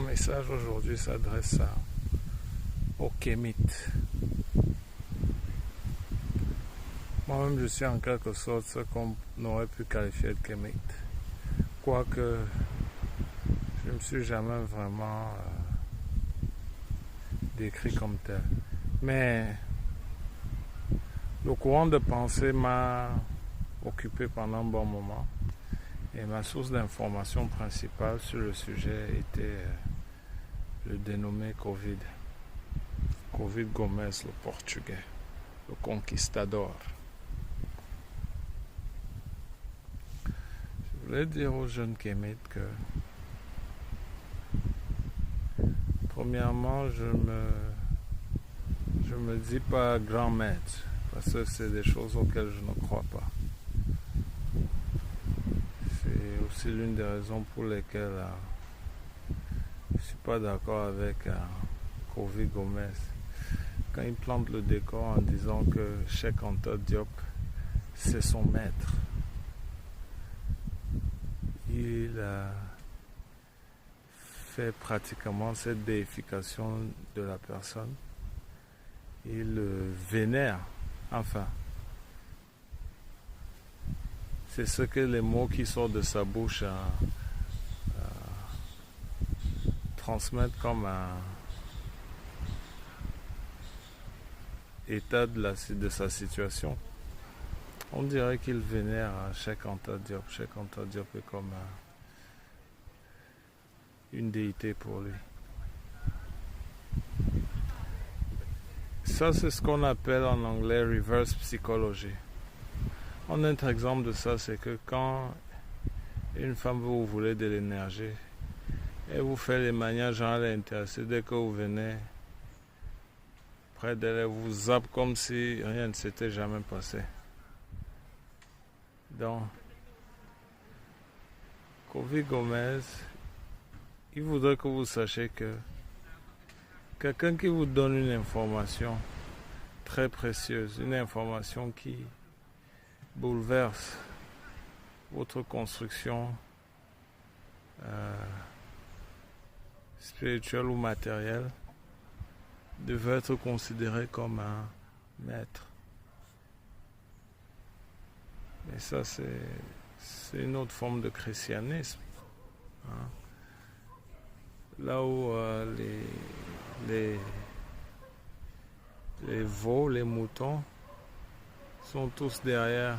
message aujourd'hui s'adresse aux kémites. Moi-même, je suis en quelque sorte ce qu'on aurait pu qualifier de kémite. Quoique, je ne me suis jamais vraiment décrit comme tel. Mais le courant de pensée m'a occupé pendant un bon moment. Et ma source d'information principale sur le sujet était le dénommé Covid. Covid Gomes, le portugais, le conquistador. Je voulais dire aux jeunes kémites que, premièrement, je me dis pas grand maître, parce que c'est des choses auxquelles je ne crois pas. C'est aussi l'une des raisons pour lesquelles je ne suis pas d'accord avec Covid Gomes. Quand il plante le décor en disant que Cheikh Anta Diop, c'est son maître. Il fait pratiquement cette déification de la personne. Il le vénère, enfin. C'est ce que les mots qui sortent de sa bouche transmettent comme un état de sa situation. On dirait qu'il vénère Cheikh Anta Diop. Cheikh Anta Diop est comme une déité pour lui. Ça, c'est ce qu'on appelle en anglais reverse psychology. Un autre exemple de ça, c'est que quand une femme vous voulez de l'énergie, elle vous fait les manières, genre elle est intéressée, dès que vous venez près d'elle, elle vous zappe comme si rien ne s'était jamais passé. Donc, Covid Gomes, il voudrait que vous sachiez que quelqu'un qui vous donne une information très précieuse, une information qui bouleverse votre construction spirituelle ou matérielle, devait être considéré comme un maître. Et ça, c'est une autre forme de christianisme. Hein. Là où les veaux, les moutons sont tous derrière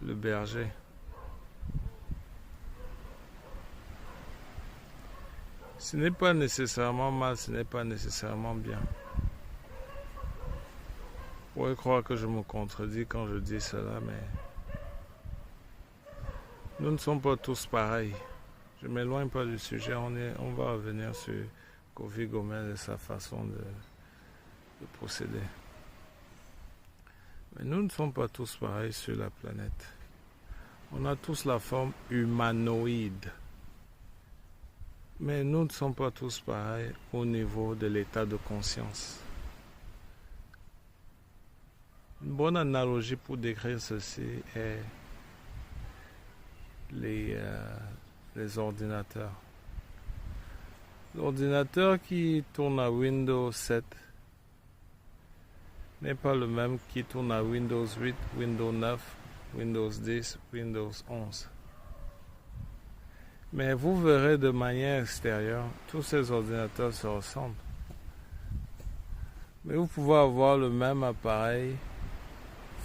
le berger. Ce n'est pas nécessairement mal, ce n'est pas nécessairement bien. Vous pourriez croire que je me contredis quand je dis cela, mais nous ne sommes pas tous pareils. Je ne m'éloigne pas du sujet, on va revenir sur Covid Gomes et sa façon de procéder. Mais nous ne sommes pas tous pareils sur la planète. On a tous la forme humanoïde. Mais nous ne sommes pas tous pareils au niveau de l'état de conscience. Une bonne analogie pour décrire ceci est les ordinateurs. L'ordinateur qui tourne à Windows 7 n'est pas le même qui tourne à Windows 8, Windows 9, Windows 10, Windows 11. Mais vous verrez de manière extérieure, tous ces ordinateurs se ressemblent. Mais vous pouvez avoir le même appareil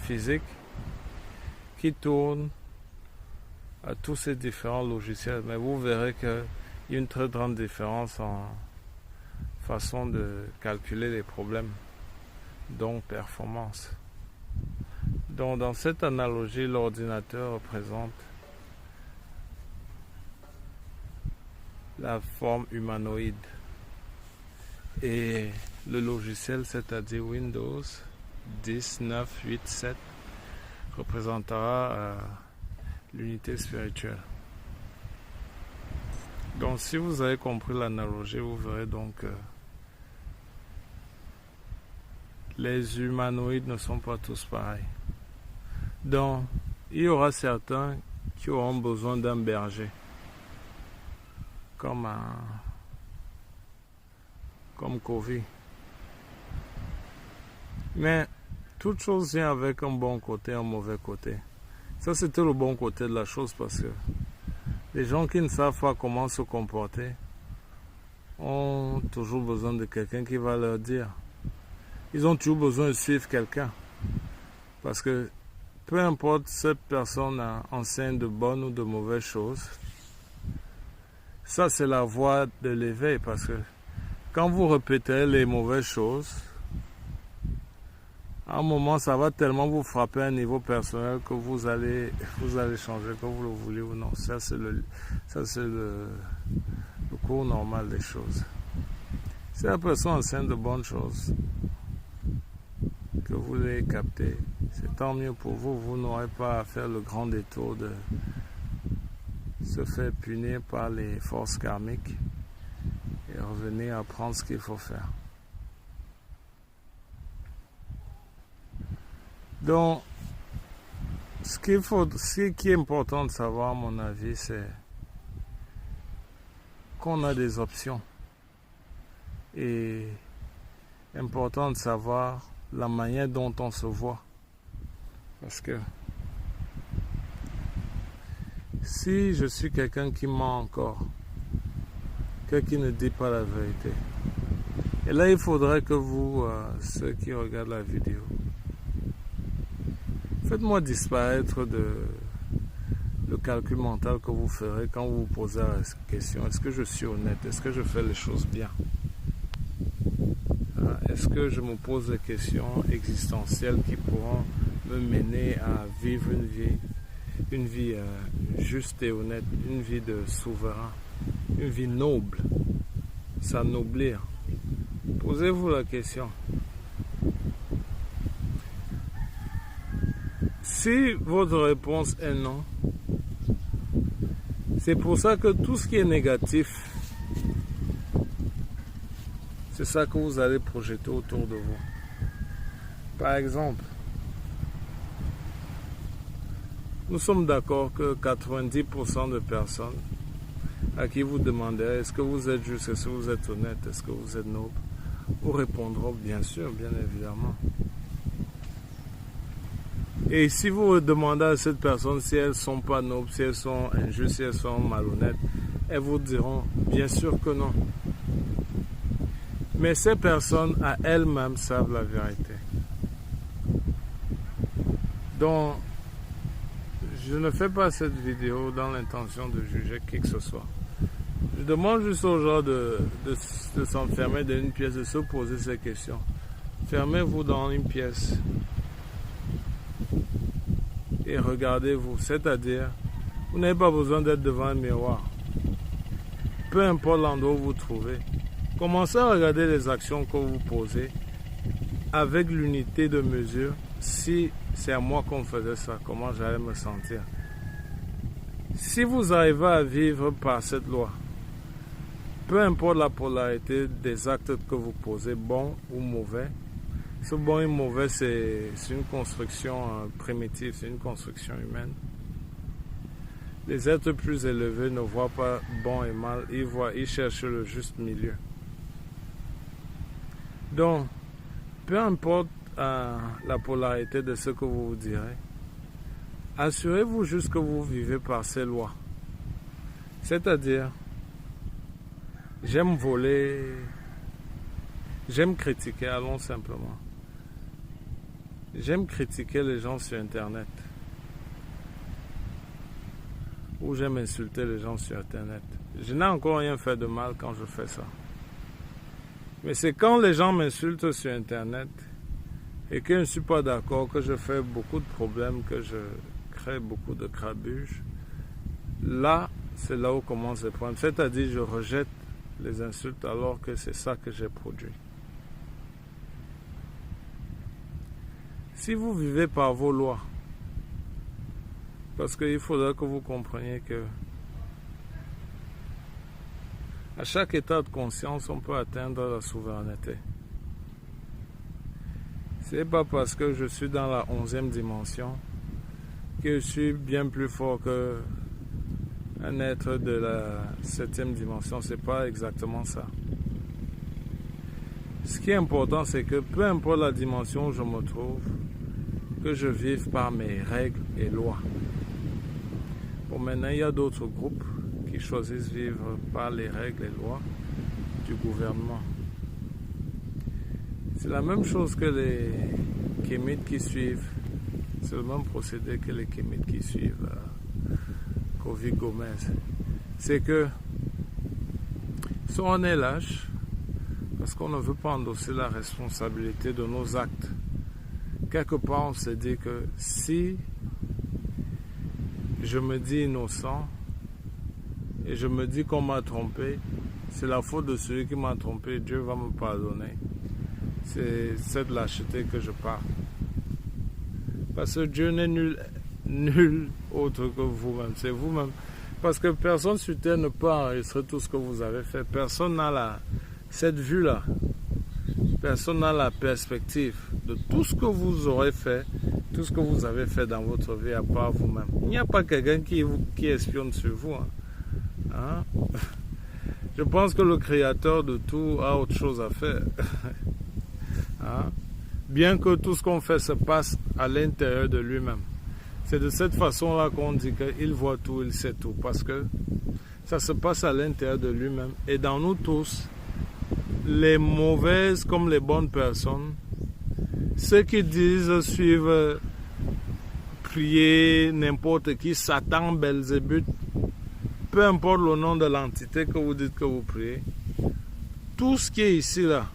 physique qui tourne à tous ces différents logiciels. Mais vous verrez qu'il y a une très grande différence en façon de calculer les problèmes, donc performance. Donc dans cette analogie, l'ordinateur représente la forme humanoïde et le logiciel, c'est-à-dire Windows 10, 9, 8, 7 représentera l'unité spirituelle. Donc si vous avez compris l'analogie, vous verrez donc que les humanoïdes ne sont pas tous pareils. Donc il y aura certains qui auront besoin d'un berger, comme comme Covid. Mais toute chose vient avec un bon côté, un mauvais côté. Ça, c'était le bon côté de la chose parce que les gens qui ne savent pas comment se comporter ont toujours besoin de quelqu'un qui va leur dire. Ils ont toujours besoin de suivre quelqu'un. Parce que peu importe cette personne enseigne de bonnes ou de mauvaises choses, ça c'est la voie de l'éveil. Parce que quand vous répétez les mauvaises choses, à un moment ça va tellement vous frapper à un niveau personnel que vous allez changer, que vous le voulez ou non. Ça c'est le cours normal des choses. Si la personne enseigne de bonnes choses, que vous les captez, c'est tant mieux pour vous. Vous n'aurez pas à faire le grand détour de se faire punir par les forces karmiques et revenir apprendre ce qu'il faut faire. Donc, ce qui est important de savoir, à mon avis, c'est qu'on a des options. Et important de savoir la manière dont on se voit. Parce que si je suis quelqu'un qui ment encore, quelqu'un qui ne dit pas la vérité, et là il faudrait que vous, ceux qui regardent la vidéo, faites-moi disparaître le calcul mental que vous ferez quand vous vous posez la question, est-ce que je suis honnête, est-ce que je fais les choses bien? Est-ce que je me pose des questions existentielles qui pourront me mener à vivre une vie juste et honnête, une vie de souverain, une vie noble, s'ennoblir? Posez-vous la question. Si votre réponse est non, c'est pour ça que tout ce qui est négatif, c'est ça que vous allez projeter autour de vous. Par exemple, nous sommes d'accord que 90% de personnes à qui vous demandez est-ce que vous êtes juste, est-ce que vous êtes honnête, est-ce que vous êtes noble, vous répondront bien sûr, bien évidemment. Et si vous demandez à cette personne si elles ne sont pas nobles, si elles sont injustes, si elles sont malhonnêtes, elles vous diront bien sûr que non. Mais ces personnes à elles-mêmes savent la vérité. Donc, je ne fais pas cette vidéo dans l'intention de juger qui que ce soit. Je demande juste aux gens de s'enfermer dans une pièce, de se poser ces questions. Fermez-vous dans une pièce et regardez-vous. C'est-à-dire, vous n'avez pas besoin d'être devant un miroir. Peu importe l'endroit où vous vous trouvez. Commencez à regarder les actions que vous posez avec l'unité de mesure. Si c'est à moi qu'on faisait ça, comment j'allais me sentir? Si vous arrivez à vivre par cette loi, peu importe la polarité des actes que vous posez, bon ou mauvais, ce bon et mauvais, c'est une construction primitive, c'est une construction humaine. Les êtres plus élevés ne voient pas bon et mal, ils cherchent le juste milieu. Donc, peu importe la polarité de ce que vous vous direz, assurez-vous juste que vous vivez par ces lois. C'est-à-dire, j'aime voler, j'aime critiquer, allons simplement. J'aime critiquer les gens sur Internet. Ou j'aime insulter les gens sur Internet. Je n'ai encore rien fait de mal quand je fais ça. Mais c'est quand les gens m'insultent sur Internet et que je ne suis pas d'accord, que je fais beaucoup de problèmes, que je crée beaucoup de crabuges. Là, c'est là où commence le problème. C'est-à-dire, je rejette les insultes alors que c'est ça que j'ai produit. Si vous vivez par vos lois, parce qu'il faudra que vous compreniez que à chaque état de conscience, on peut atteindre la souveraineté. C'est pas parce que je suis dans la 11e dimension que je suis bien plus fort qu'un être de la 7e dimension. C'est pas exactement ça. Ce qui est important, c'est que peu importe la dimension où je me trouve, que je vive par mes règles et lois. Bon, maintenant, il y a d'autres groupes qui choisissent de vivre par les règles et lois du gouvernement. C'est la même chose que les kémites qui suivent. C'est le même procédé que les kémites qui suivent Covid Gomez. C'est que si on est lâche, parce qu'on ne veut pas endosser la responsabilité de nos actes, quelque part on se dit que si je me dis innocent et je me dis qu'on m'a trompé, c'est la faute de celui qui m'a trompé, Dieu va me pardonner. C'est cette lâcheté que je parle. Parce que Dieu n'est nul autre que vous-même. C'est vous-même. Parce que personne sur terre ne peut enregistrer tout ce que vous avez fait. Personne n'a cette vue-là. Personne n'a la perspective de tout ce que vous aurez fait, tout ce que vous avez fait dans votre vie à part vous-même. Il n'y a pas quelqu'un qui espionne sur vous. Hein? Je pense que le Créateur de tout a autre chose à faire. Hein? Bien que tout ce qu'on fait se passe à l'intérieur de lui-même. C'est de cette façon-là qu'on dit qu'il voit tout, il sait tout. Parce que ça se passe à l'intérieur de lui-même. Et dans nous tous, les mauvaises comme les bonnes personnes, ceux qui disent suivre, prier, n'importe qui, Satan, Belzébuth, peu importe le nom de l'entité que vous dites que vous priez, tout ce qui est ici là,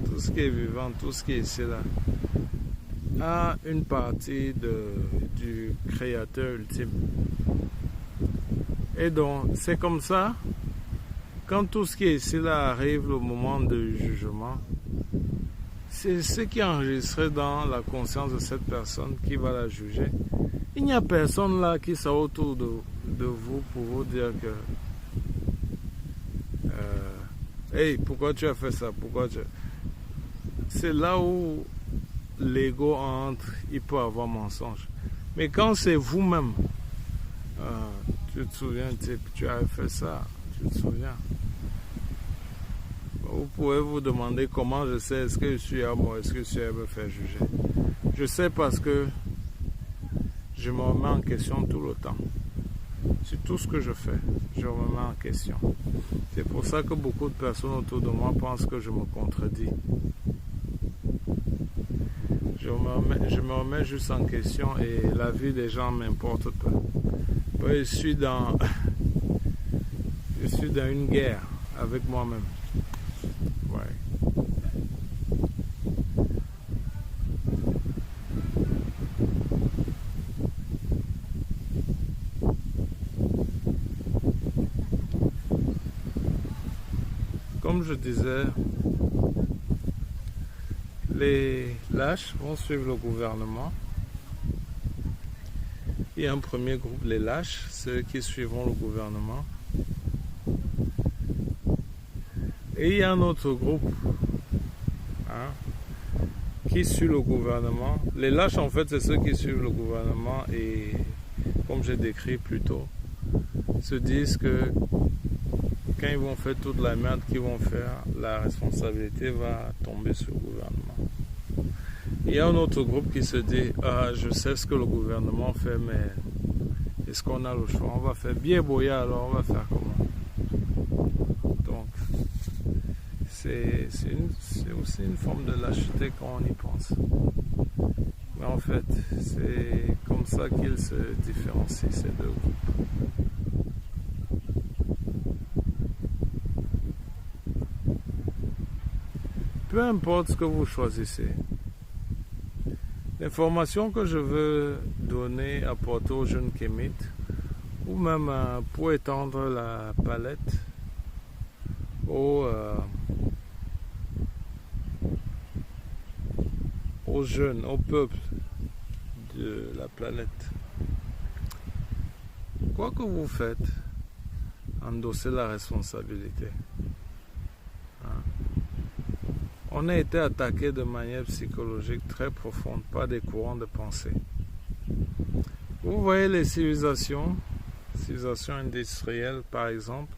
tout ce qui est vivant, tout ce qui est ici là, a une partie du Créateur ultime. Et donc, c'est comme ça, quand tout ce qui est ici là arrive le moment du jugement, c'est ce qui est enregistré dans la conscience de cette personne qui va la juger. Il n'y a personne là qui sera autour de vous pour vous dire que hey, pourquoi tu as fait ça? C'est là où l'ego entre, il peut avoir mensonge. Mais quand c'est vous-même, tu te souviens, tu as fait ça, tu te souviens. Vous pouvez vous demander comment je sais, est-ce que je suis à moi, est-ce que je suis à me faire juger. Je sais parce que je me remets en question tout le temps. Sur tout ce que je fais, je me remets en question. C'est pour ça que beaucoup de personnes autour de moi pensent que je me contredis. Je me remets juste en question et la vie des gens m'importe peu. Je suis dans une guerre avec moi-même. Ouais. Comme je disais, les lâches vont suivre le gouvernement. Il y a un premier groupe, les lâches, ceux qui suivront le gouvernement. Et il y a un autre groupe qui suit le gouvernement. Les lâches, en fait, c'est ceux qui suivent le gouvernement et, comme j'ai décrit plus tôt, se disent que quand ils vont faire toute la merde qu'ils vont faire, la responsabilité va tomber sur le gouvernement. Il y a un autre groupe qui se dit je sais ce que le gouvernement fait, mais est-ce qu'on a le choix? On va faire bien boya, alors on va faire comment? Donc, c'est aussi une forme de lâcheté quand on y pense. Mais en fait, c'est comme ça qu'ils se différencient, ces deux groupes. Peu importe ce que vous choisissez, l'information que je veux donner, apporter aux jeunes kémites, ou même pour étendre la palette aux jeunes, au peuple de la planète. Quoi que vous faites, endossez la responsabilité. On a été attaqué de manière psychologique très profonde par des courants de pensée. Vous voyez les civilisations industrielles par exemple,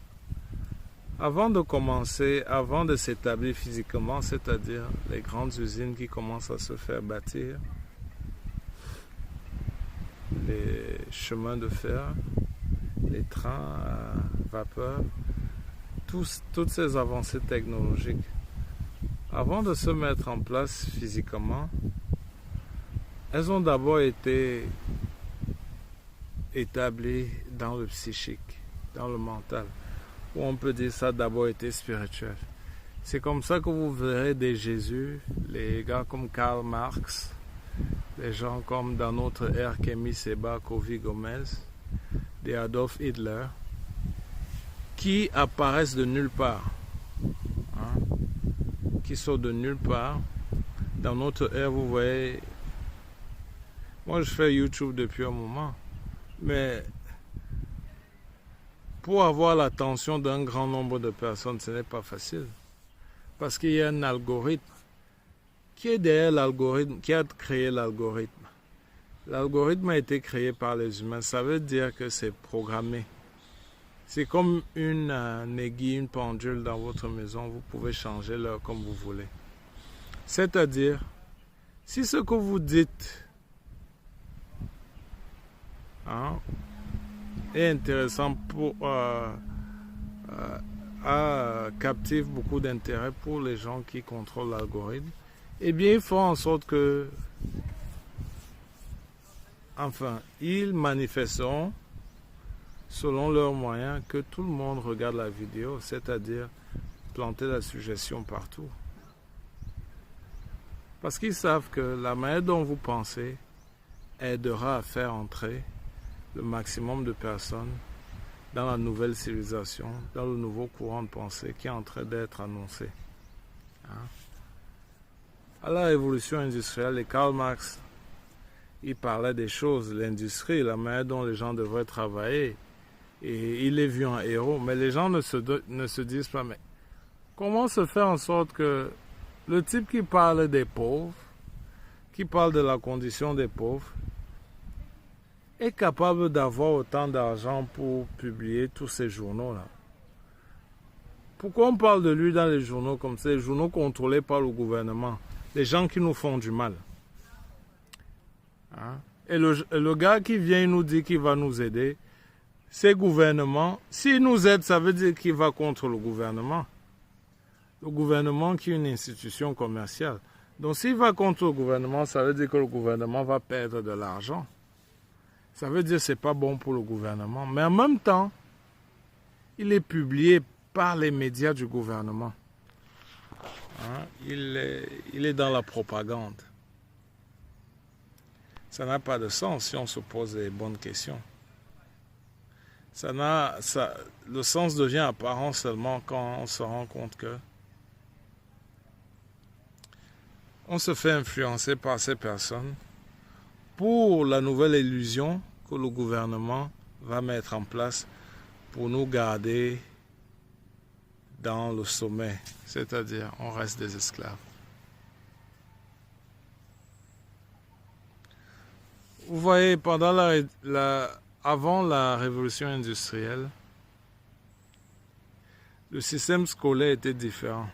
Avant de commencer, avant de s'établir physiquement, c'est-à-dire les grandes usines qui commencent à se faire bâtir, les chemins de fer, les trains à vapeur, toutes ces avancées technologiques, avant de se mettre en place physiquement, elles ont d'abord été établies dans le psychique, dans le mental, ou on peut dire ça a d'abord été spirituel. C'est comme ça que vous verrez des Jésus, les gars comme Karl Marx, des gens comme dans notre ère Kémy Séba, Kofi Gomez, des Adolf Hitler, qui apparaissent de nulle part, qui sortent de nulle part. Dans notre ère, vous voyez, moi je fais YouTube depuis un moment, mais pour avoir l'attention d'un grand nombre de personnes, ce n'est pas facile. Parce qu'il y a un algorithme. Qui est derrière l'algorithme? Qui a créé l'algorithme? L'algorithme a été créé par les humains. Ça veut dire que c'est programmé. C'est comme une aiguille, une pendule dans votre maison. Vous pouvez changer l'heure comme vous voulez. C'est-à-dire, si ce que vous dites est intéressant captive beaucoup d'intérêt pour les gens qui contrôlent l'algorithme, eh bien, ils font en sorte que, ils manifesteront, selon leurs moyens, que tout le monde regarde la vidéo, c'est-à-dire planter la suggestion partout. Parce qu'ils savent que la manière dont vous pensez aidera à faire entrer le maximum de personnes dans la nouvelle civilisation, dans le nouveau courant de pensée qui est en train d'être annoncé. À la révolution industrielle, et Karl Marx, il parlait des choses, l'industrie, la manière dont les gens devraient travailler, et il est vu en héros, mais les gens ne se disent pas, mais comment se faire en sorte que le type qui parle des pauvres, qui parle de la condition des pauvres, est capable d'avoir autant d'argent pour publier tous ces journaux-là? Pourquoi on parle de lui dans les journaux comme ça, les journaux contrôlés par le gouvernement, les gens qui nous font du mal? Et le gars qui vient nous dire qu'il va nous aider, ces gouvernements, s'il nous aide, ça veut dire qu'il va contre le gouvernement. Le gouvernement qui est une institution commerciale. Donc s'il va contre le gouvernement, ça veut dire que le gouvernement va perdre de l'argent. Ça veut dire que ce n'est pas bon pour le gouvernement. Mais en même temps, il est publié par les médias du gouvernement. Il est dans la propagande. Ça n'a pas de sens si on se pose les bonnes questions. Le sens devient apparent seulement quand on se rend compte que on se fait influencer par ces personnes pour la nouvelle illusion que le gouvernement va mettre en place pour nous garder dans le sommet, c'est-à-dire on reste des esclaves. Vous voyez, avant la révolution industrielle, le système scolaire était différent.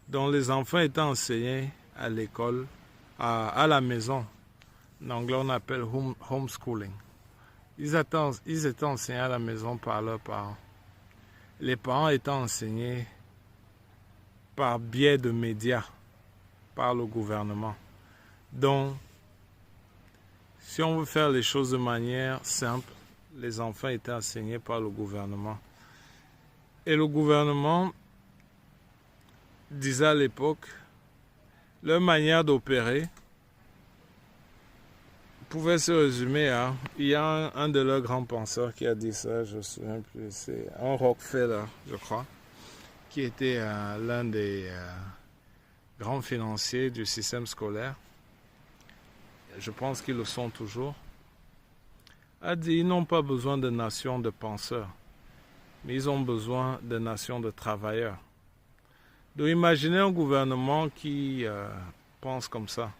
Donc les enfants étaient enseignés à l'école, à la maison. En anglais, on appelle homeschooling. Ils étaient enseignés à la maison par leurs parents. Les parents étaient enseignés par biais de médias, par le gouvernement. Donc, si on veut faire les choses de manière simple, les enfants étaient enseignés par le gouvernement. Et le gouvernement disait à l'époque, leur manière d'opérer pouvait se résumer à... Il y a un de leurs grands penseurs qui a dit ça, je ne me souviens plus, c'est un Rockefeller, je crois, qui était l'un des grands financiers du système scolaire. Je pense qu'ils le sont toujours. A dit, ils n'ont pas besoin de nations de penseurs, mais ils ont besoin de nations de travailleurs. Donc imaginez un gouvernement qui pense comme ça.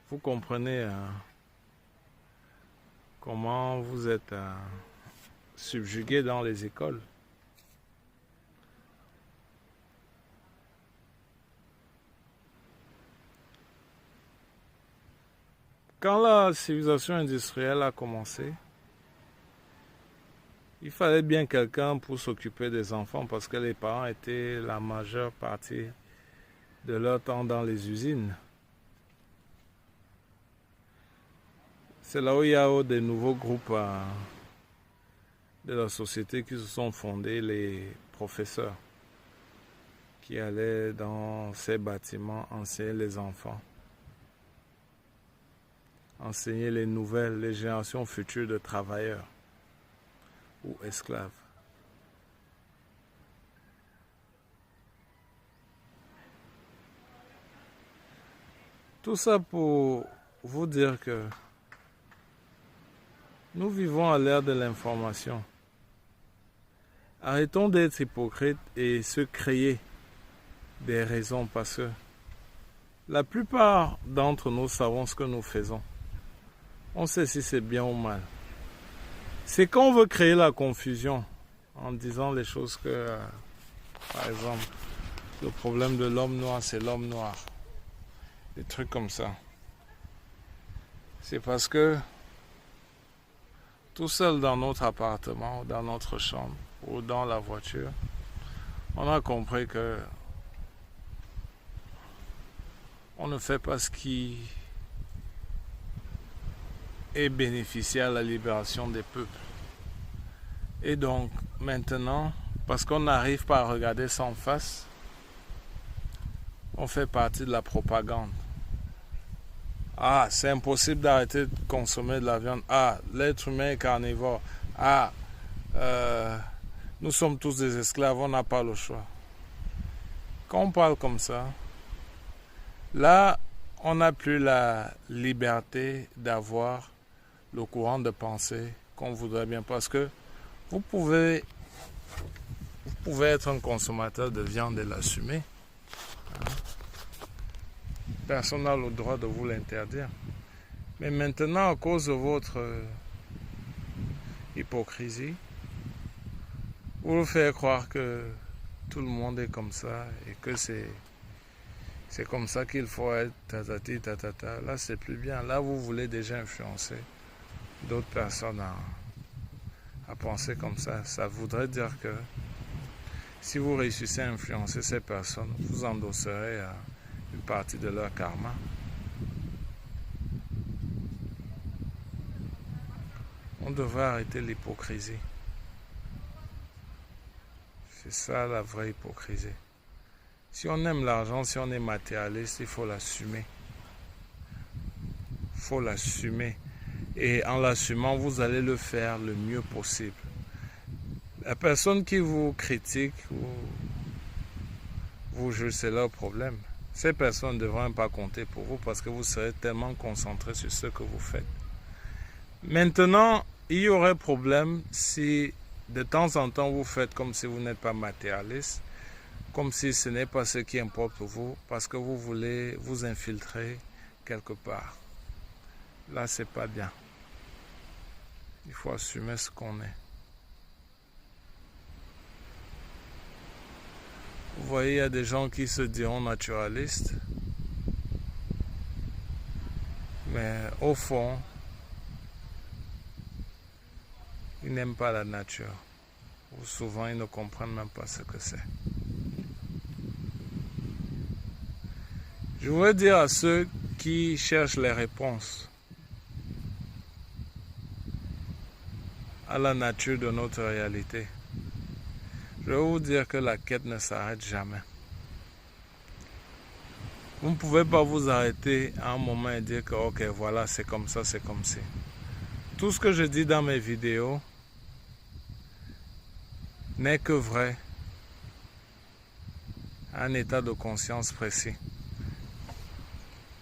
Vous comprenez comment vous êtes subjugué dans les écoles. Quand la civilisation industrielle a commencé, il fallait bien quelqu'un pour s'occuper des enfants parce que les parents étaient la majeure partie de leur temps dans les usines. C'est là où il y a des nouveaux groupes de la société qui se sont fondés, les professeurs, qui allaient dans ces bâtiments enseigner les enfants, enseigner les générations futures de travailleurs ou esclaves. Tout ça pour vous dire que nous vivons à l'ère de l'information. Arrêtons d'être hypocrites et se créer des raisons parce que la plupart d'entre nous savons ce que nous faisons. On sait si c'est bien ou mal. C'est quand on veut créer la confusion en disant les choses que, par exemple, le problème de l'homme noir, c'est l'homme noir. Des trucs comme ça. C'est parce que tout seul dans notre appartement, dans notre chambre ou dans la voiture, on a compris que on ne fait pas ce qui est bénéficiaire à la libération des peuples. Et donc, maintenant, parce qu'on n'arrive pas à regarder ça en face, on fait partie de la propagande. Ah, c'est impossible d'arrêter de consommer de la viande. Ah, l'être humain est carnivore. Ah, nous sommes tous des esclaves, on n'a pas le choix. Quand on parle comme ça, là, on n'a plus la liberté d'avoir le courant de pensée qu'on voudrait bien. Parce que vous pouvez être un consommateur de viande et l'assumer. Personne n'a le droit de vous l'interdire. Mais maintenant, à cause de votre hypocrisie, vous faire croire que tout le monde est comme ça et que c'est comme ça qu'il faut être, tatati, tatata. Là, c'est plus bien. Là, vous voulez déjà influencer d'autres personnes à penser comme ça. Ça voudrait dire que si vous réussissez à influencer ces personnes, vous endosserez une partie de leur karma. On devrait arrêter l'hypocrisie. C'est ça la vraie hypocrisie. Si on aime l'argent, si on est matérialiste, il faut l'assumer. Il faut l'assumer. Et en l'assumant, vous allez le faire le mieux possible. La personne qui vous critique ou vous juge, c'est leur problème. Ces personnes ne devraient pas compter pour vous parce que vous serez tellement concentré sur ce que vous faites. Maintenant, il y aurait problème si de temps en temps vous faites comme si vous n'êtes pas matérialiste, comme si ce n'est pas ce qui importe pour vous, parce que vous voulez vous infiltrer quelque part. Là, c'est pas bien. Il faut assumer ce qu'on est. Vous voyez, il y a des gens qui se diront naturalistes, mais au fond, ils n'aiment pas la nature. Ou souvent, ils ne comprennent même pas ce que c'est. Je voudrais dire à ceux qui cherchent les réponses à la nature de notre réalité, je vais vous dire que la quête ne s'arrête jamais. Vous ne pouvez pas vous arrêter à un moment et dire que ok, voilà, c'est comme ça, c'est comme ça. Tout ce que je dis dans mes vidéos n'est que vrai à un état de conscience précis.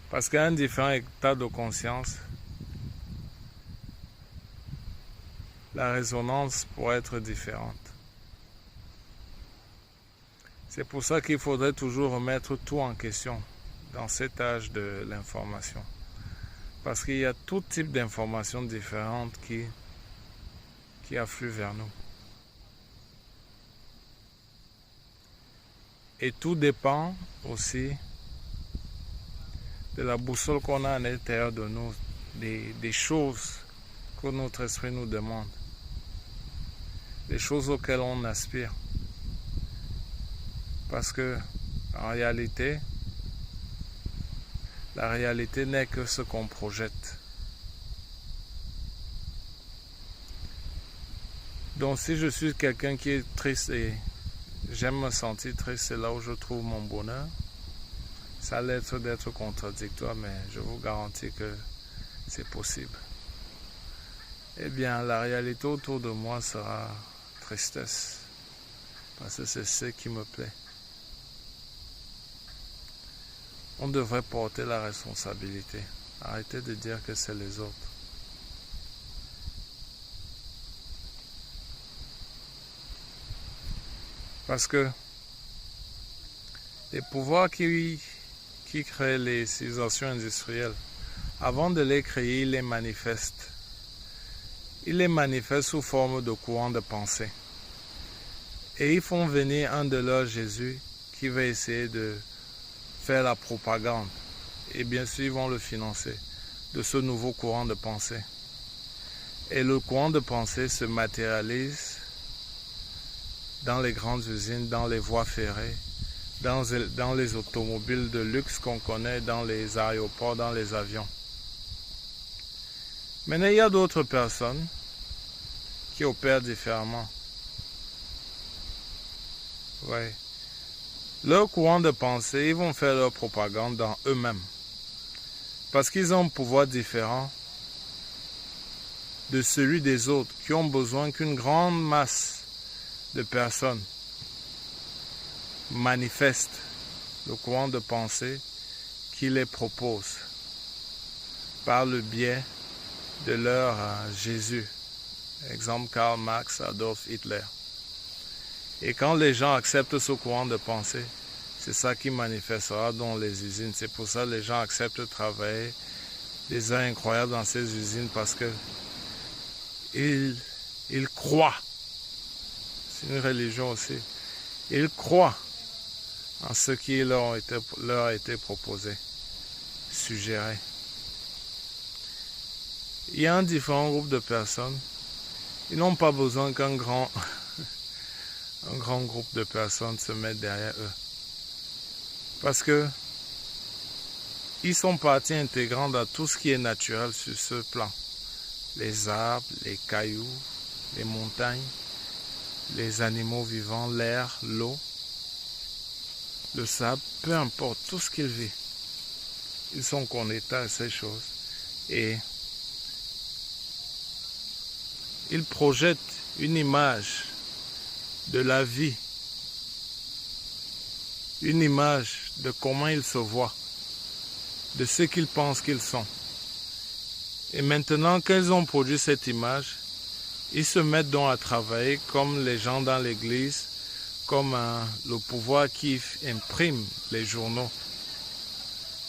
Parce qu'à un différent état de conscience, la résonance pourrait être différente. C'est pour ça qu'il faudrait toujours remettre tout en question dans cet âge de l'information. Parce qu'il y a tout type d'informations différentes qui affluent vers nous. Et tout dépend aussi de la boussole qu'on a à l'intérieur de nous. des choses que notre esprit nous demande, des choses auxquelles on aspire. Parce que, en réalité, la réalité n'est que ce qu'on projette. Donc si je suis quelqu'un qui est triste et j'aime me sentir triste, c'est là où je trouve mon bonheur. Ça a l'air d'être contradictoire, mais je vous garantis que c'est possible. Eh bien, la réalité autour de moi sera tristesse, parce que c'est ce qui me plaît. On devrait porter la responsabilité. Arrêtez de dire que c'est les autres. Parce que les pouvoirs qui créent les civilisations industrielles, avant de les créer, ils les manifestent. Ils les manifestent sous forme de courants de pensée. Et ils font venir un de leurs Jésus qui va essayer de faire la propagande. Et bien sûr, ils vont le financer de ce nouveau courant de pensée. Et le courant de pensée se matérialise dans les grandes usines, dans les voies ferrées, dans les automobiles de luxe qu'on connaît, dans les aéroports, dans les avions. Maintenant, il y a d'autres personnes qui opèrent différemment. Ouais. Leur courant de pensée, ils vont faire leur propagande dans eux-mêmes. Parce qu'ils ont un pouvoir différent de celui des autres qui ont besoin qu'une grande masse de personnes manifestent le courant de pensée qui les propose par le biais de leur Jésus. Exemple Karl Marx, Adolf Hitler. Et quand les gens acceptent ce courant de pensée, c'est ça qui manifestera dans les usines. C'est pour ça que les gens acceptent de travailler des heures incroyables dans ces usines parce que ils croient. C'est une religion aussi. Ils croient en ce qui leur a été proposé, suggéré. Il y a un différent groupe de personnes. Ils n'ont pas besoin qu'un grand groupe de personnes se mette derrière eux. Parce que ils sont partie intégrante à tout ce qui est naturel sur ce plan. Les arbres, les cailloux, les montagnes, les animaux vivants, l'air, l'eau, le sable, peu importe, tout ce qu'ils vivent. Ils sont connectés à ces choses. Et ils projettent une image de la vie, une image de comment ils se voient, de ce qu'ils pensent qu'ils sont. Et maintenant qu'ils ont produit cette image, ils se mettent donc à travailler comme les gens dans l'église, comme le pouvoir qui imprime les journaux.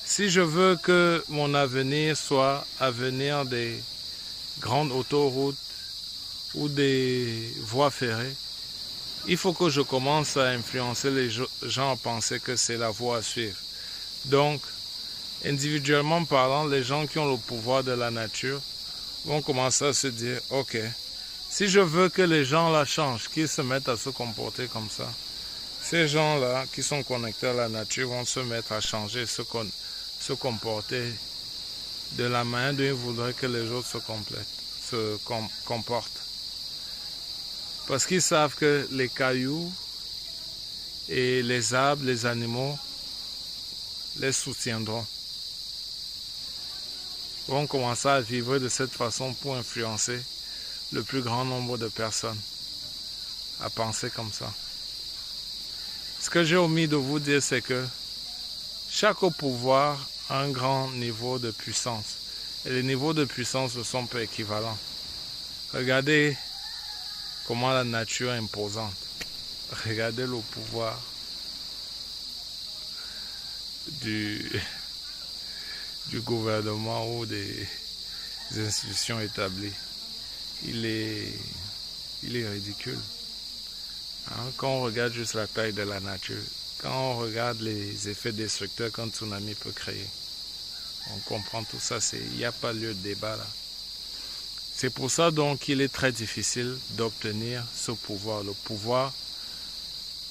Si je veux que mon avenir soit avenir des grandes autoroutes ou des voies ferrées, il faut que je commence à influencer les gens à penser que c'est la voie à suivre. Donc, individuellement parlant, les gens qui ont le pouvoir de la nature vont commencer à se dire, ok, si je veux que les gens là changent, qu'ils se mettent à se comporter comme ça, ces gens-là qui sont connectés à la nature vont se mettre à changer, se comporter de la manière dont ils voudraient que les autres se comportent. Parce qu'ils savent que les cailloux et les arbres, les animaux, les soutiendront. Ils vont commencer à vivre de cette façon pour influencer le plus grand nombre de personnes à penser comme ça. Ce que j'ai omis de vous dire, c'est que chaque pouvoir a un grand niveau de puissance. Et les niveaux de puissance ne sont pas équivalents. Regardez comment la nature est imposante. Regardez le pouvoir du gouvernement ou des institutions établies. Il est ridicule. Quand on regarde juste la taille de la nature, quand on regarde les effets destructeurs qu'un tsunami peut créer, On comprend tout ça, il n'y a pas lieu de débat là. C'est pour ça donc qu'il est très difficile d'obtenir ce pouvoir, le pouvoir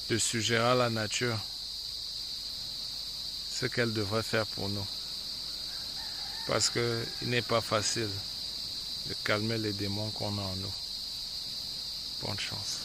de suggérer à la nature ce qu'elle devrait faire pour nous. Parce qu'il n'est pas facile de calmer les démons qu'on a en nous. Bonne chance.